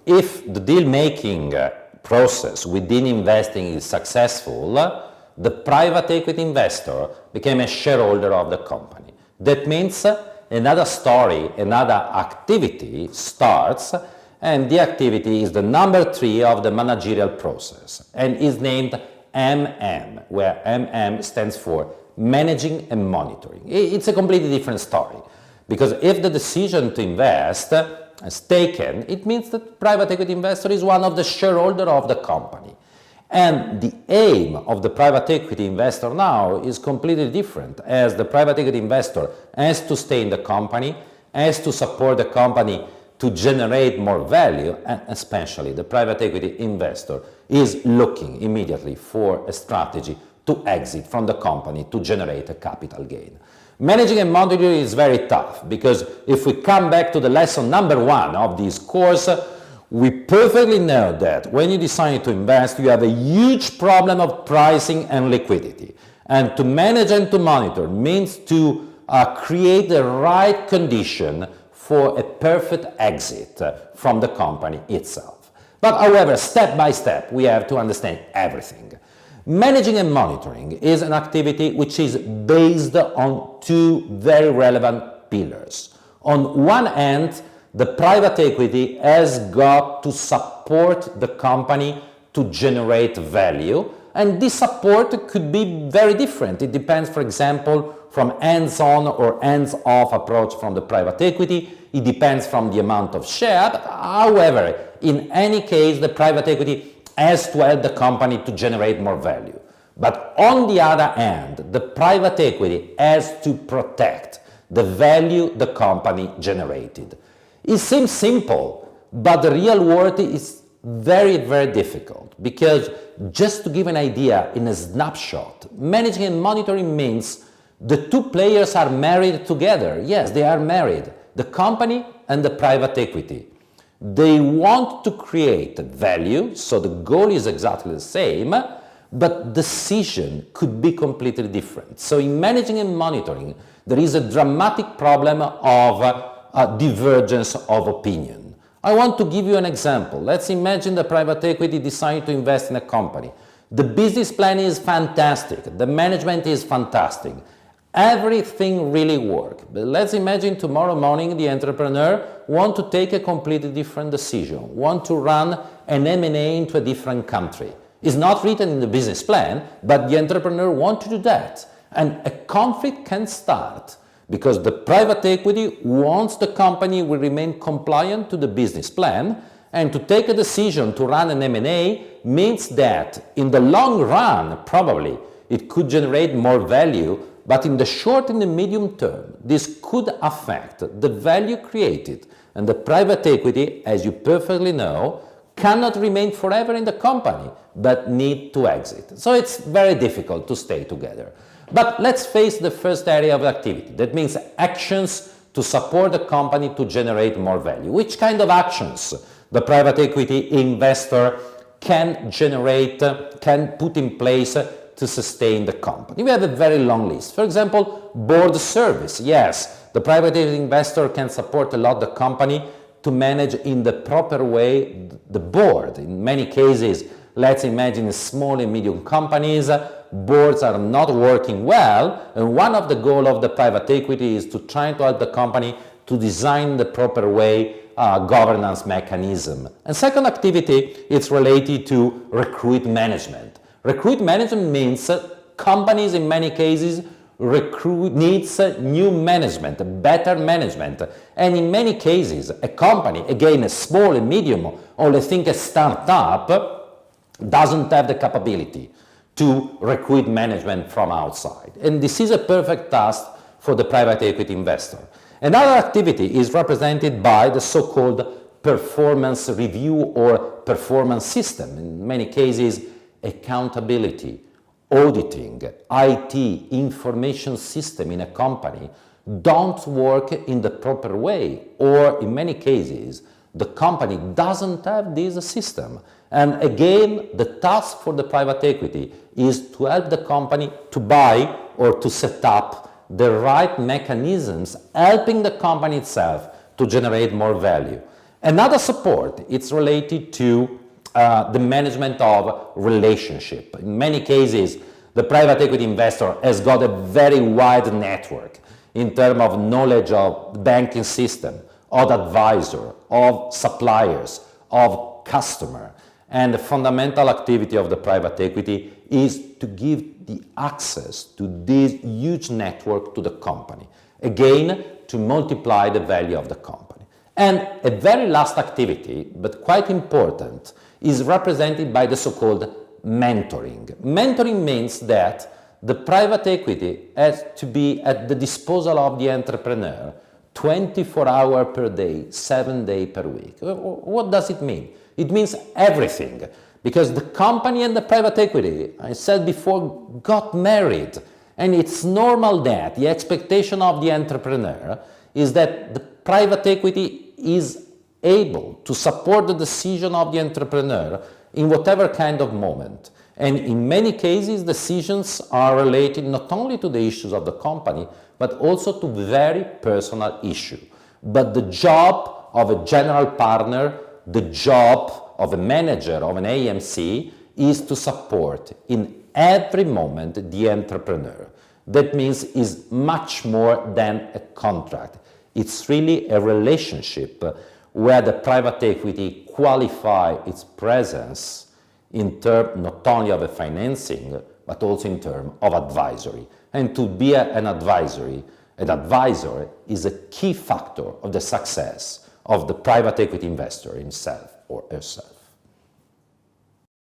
if the deal-making process within investing is successful, the private equity investor became a shareholder of the company. That means another story, another activity starts, and the activity is the number 3 of the managerial process and is named MM, where MM stands for managing and monitoring. It's a completely different story, because if the decision to invest is taken, it means that private equity investor is one of the shareholders of the company. And the aim of the private equity investor now is completely different, as the private equity investor has to stay in the company, has to support the company to generate more value, and especially the private equity investor is looking immediately for a strategy to exit from the company to generate a capital gain. Managing and monitoring is very tough, because if we come back to the lesson number 1 of this course, we perfectly know that when you decide to invest, you have a huge problem of pricing and liquidity. And to manage and to monitor means to create the right condition for a perfect exit from the company itself. But however, step by step, we have to understand everything. Managing and monitoring is an activity which is based on 2 very relevant pillars. On one hand, the private equity has got to support the company to generate value, and this support could be very different. It depends, for example, from hands-on or hands-off approach from the private equity. It depends from the amount of share. But however, in any case, the private equity has to help the company to generate more value. But on the other hand, the private equity has to protect the value the company generated. It seems simple, but the real world is very, very difficult, because just to give an idea in a snapshot, managing and monitoring means the 2 players are married together. Yes, they are married, the company and the private equity. They want to create value, so the goal is exactly the same, but decision could be completely different. So in managing and monitoring, there is a dramatic problem of divergence of opinion. I want to give you an example. Let's imagine the private equity decide to invest in a company. The business plan is fantastic, the management is fantastic, everything really works. But let's imagine tomorrow morning the entrepreneur want to take a completely different decision, want to run an M&A into a different country. It's not written in the business plan, but the entrepreneur wants to do that. And a conflict can start, because the private equity wants the company will remain compliant to the business plan, and to take a decision to run an M&A means that in the long run, probably, it could generate more value, but in the short and the medium term, this could affect the value created, and the private equity, as you perfectly know, cannot remain forever in the company, but need to exit. So it's very difficult to stay together. But let's face the first area of activity. That means actions to support the company to generate more value. Which kind of actions the private equity investor can generate, can put in place to sustain the company? We have a very long list. For example, board service. Yes, the private equity investor can support a lot the company to manage in the proper way the board. In many cases, let's imagine small and medium companies, boards are not working well, and one of the goals of the private equity is to try to help the company to design the proper way governance mechanism. And second activity is related to recruit management. Recruit management means companies in many cases needs new management, better management, and in many cases a company, again a small and medium, or I think a startup, doesn't have the capability to recruit management from outside. And this is a perfect task for the private equity investor. Another activity is represented by the so-called performance review or performance system. In many cases, accountability, auditing, IT, information system in a company don't work in the proper way, or in many cases, the company doesn't have this system. And again, the task for the private equity is to help the company to buy or to set up the right mechanisms, helping the company itself to generate more value. Another support, it's related to the management of relationship. In many cases, the private equity investor has got a very wide network in terms of knowledge of the banking system, of advisor, of suppliers, of customer. And the fundamental activity of the private equity is to give the access to this huge network to the company. Again, to multiply the value of the company. And a very last activity, but quite important, is represented by the so-called mentoring. Mentoring means that the private equity has to be at the disposal of the entrepreneur 24 hours per day, 7 days per week. What does it mean? It means everything, because the company and the private equity, I said before, got married. And it's normal that the expectation of the entrepreneur is that the private equity is able to support the decision of the entrepreneur in whatever kind of moment. And in many cases, decisions are related not only to the issues of the company, but also to very personal issues. But the job of a general partner, the job of a manager of an AMC is to support in every moment the entrepreneur. That means it's much more than a contract. It's really a relationship where the private equity qualify its presence in terms not only of a financing, but also in terms of advisory. And to be an advisor is a key factor of the success of the private equity investor himself or herself.